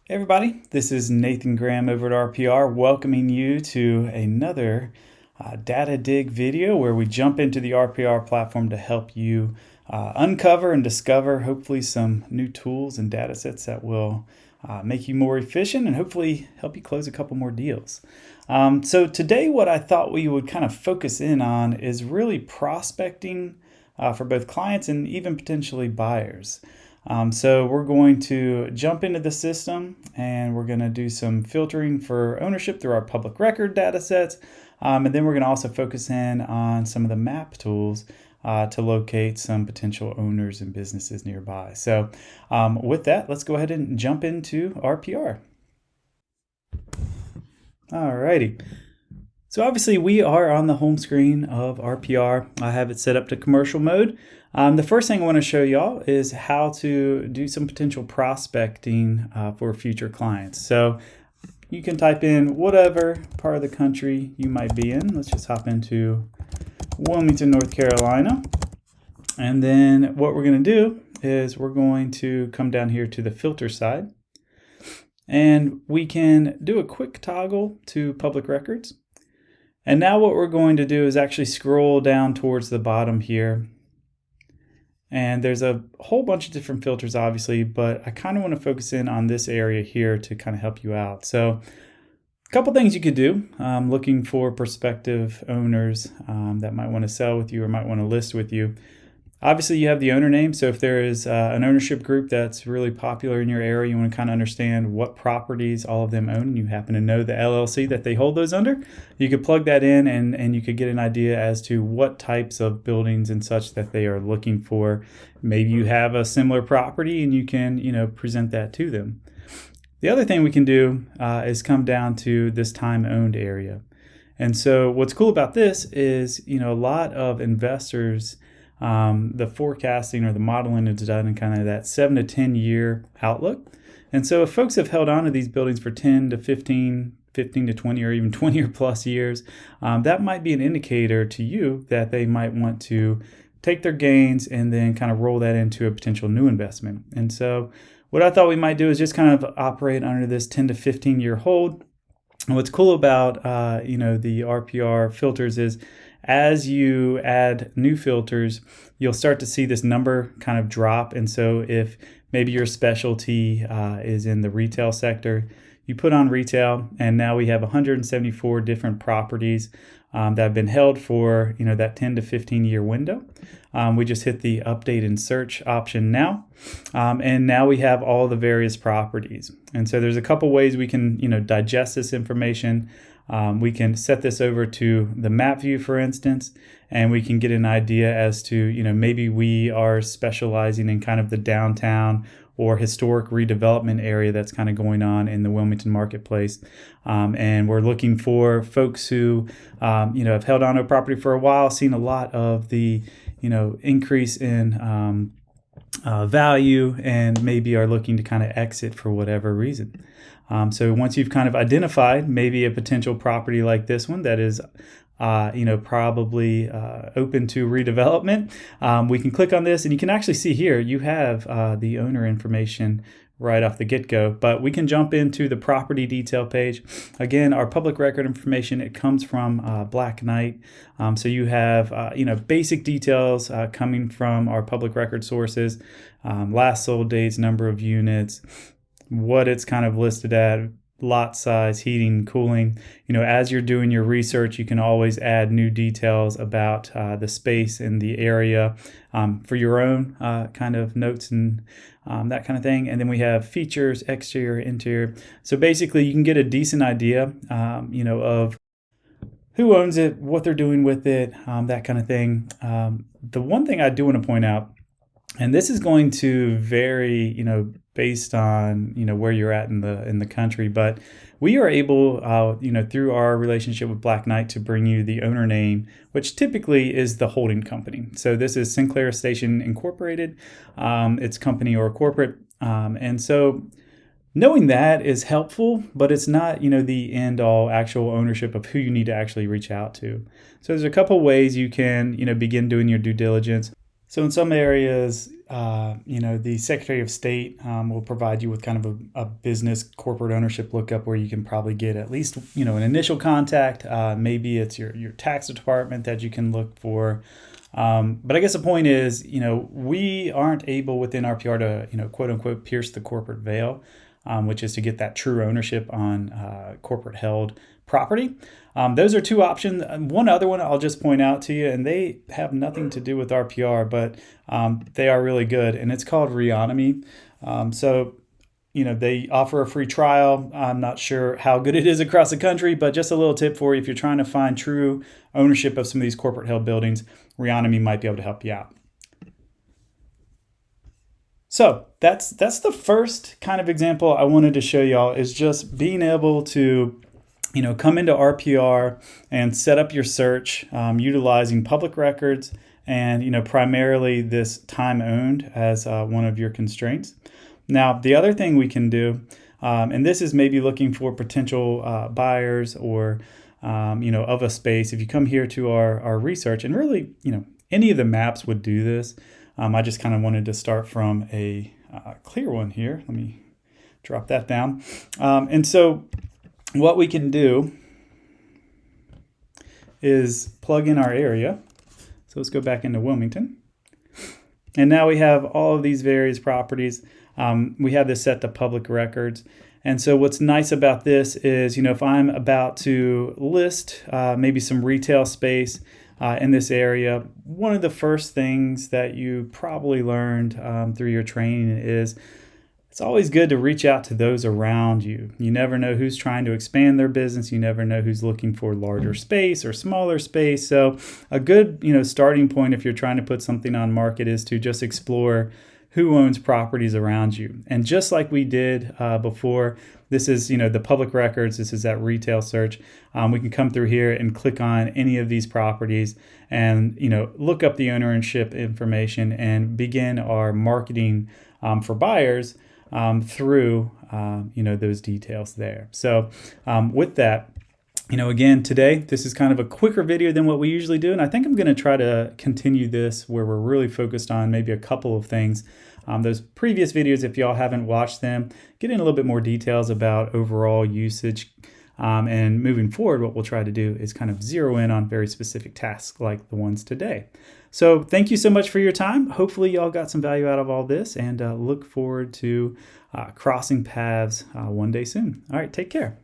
Hey everybody, this is Nathan Graham over at RPR, welcoming you to another data dig video where we jump into the RPR platform to help you uncover and discover hopefully some new tools and data sets that will make you more efficient and hopefully help you close a couple more deals. So today what I thought we would kind of focus in on is really prospecting for both clients and even potentially buyers. So we're going to jump into the system and we're going to do some filtering for ownership through our public record data sets. And then we're going to also focus in on some of the map tools to locate some potential owners and businesses nearby. So with that, let's go ahead and jump into RPR. Alrighty. So obviously we are on the home screen of RPR. I have it set up to commercial mode. The first thing I want to show y'all is how to do some potential prospecting for future clients. So you can type in whatever part of the country you might be in. Let's just hop into Wilmington, North Carolina. And then what we're going to do is we're going to come down here to the filter side. And we can do a quick toggle to public records. And now what we're going to do is actually scroll down towards the bottom here. And there's a whole bunch of different filters, obviously, but I kind of want to focus in on this area here to kind of help you out. So a couple things you could do, looking for prospective owners that might want to sell with you or might want to list with you. Obviously, you have the owner name. So if there is an ownership group that's really popular in your area, you want to kind of understand what properties all of them own, and you happen to know the LLC that they hold those under, you could plug that in and you could get an idea as to what types of buildings and such that they are looking for. Maybe you have a similar property and you can, present that to them. The other thing we can do is come down to this time owned area. And so what's cool about this is, a lot of investors, the forecasting or the modeling is done in kind of that 7 to 10 year outlook. And so if folks have held on to these buildings for 10 to 15 to 20 or even 20 or plus years, that might be an indicator to you that they might want to take their gains and then kind of roll that into a potential new investment. And so what I thought we might do is just kind of operate under this 10 to 15 year hold. And what's cool about the RPR filters is as you add new filters, you'll start to see this number kind of drop. And so if maybe your specialty is in the retail sector, you put on retail, and now we have 174 different properties that have been held for that 10 to 15 year window. We just hit the update and search option now, and now we have all the various properties. And so there's a couple ways we can digest this information. We can set this over to the map view, for instance, and we can get an idea as to maybe we are specializing in kind of the downtown or historic redevelopment area that's kind of going on in the Wilmington marketplace. And we're looking for folks who, have held on to a property for a while, seen a lot of the, increase in value, and maybe are looking to kind of exit for whatever reason. So once you've kind of identified maybe a potential property like this one that is probably open to redevelopment, we can click on this, and you can actually see here you have the owner information right off the get-go, but we can jump into the property detail page. Again, our public record information, it comes from Black Knight. So you have basic details coming from our public record sources, last sold dates, number of units, what it's kind of listed at, lot size, heating, cooling. As you're doing your research, you can always add new details about the space and the area for your own kind of notes and that kind of thing. And then we have features, exterior, interior. So basically you can get a decent idea, of who owns it, what they're doing with it, that kind of thing. The one thing I do want to point out, and this is going to vary, based on where you're at in the country, but we are able, through our relationship with Black Knight, to bring you the owner name, which typically is the holding company. So this is Sinclair Station Incorporated, it's company or corporate, and so knowing that is helpful, but it's not the end all actual ownership of who you need to actually reach out to. So there's a couple ways you can begin doing your due diligence. So in some areas, the Secretary of State will provide you with kind of a business corporate ownership lookup where you can probably get at least, an initial contact. Maybe it's your tax department that you can look for. But I guess the point is, we aren't able within RPR to, quote unquote, pierce the corporate veil, which is to get that true ownership on corporate held property. Those are two options. One other one I'll just point out to you, and they have nothing to do with RPR, but they are really good, and it's called Reonomy. They offer a free trial. I'm not sure how good it is across the country, but just a little tip for you if you're trying to find true ownership of some of these corporate held buildings, Reonomy might be able to help you out. So that's the first kind of example I wanted to show y'all, is just being able to come into RPR and set up your search utilizing public records and, primarily this time owned as one of your constraints. Now, the other thing we can do, and this is maybe looking for potential buyers or, of a space. If you come here to our research, and really, any of the maps would do this. I just kind of wanted to start from a clear one here. Let me drop that down. And so what we can do is plug in our area. So let's go back into Wilmington. And now we have all of these various properties. We have this set to public records. And so what's nice about this is, if I'm about to list maybe some retail space in this area, one of the first things that you probably learned through your training is it's always good to reach out to those around you. You never know who's trying to expand their business. You never know who's looking for larger space or smaller space. So a good, starting point if you're trying to put something on market is to just explore who owns properties around you. And just like we did before, this is, the public records. This is that retail search. We can come through here and click on any of these properties and, look up the ownership information and begin our marketing for buyers through, those details there. So with that, again, today, this is kind of a quicker video than what we usually do. And I think I'm going to try to continue this where we're really focused on maybe a couple of things. Those previous videos, if y'all haven't watched them, get in a little bit more details about overall usage. And moving forward, what we'll try to do is kind of zero in on very specific tasks like the ones today. So thank you so much for your time. Hopefully y'all got some value out of all this, and look forward to crossing paths one day soon. All right, take care.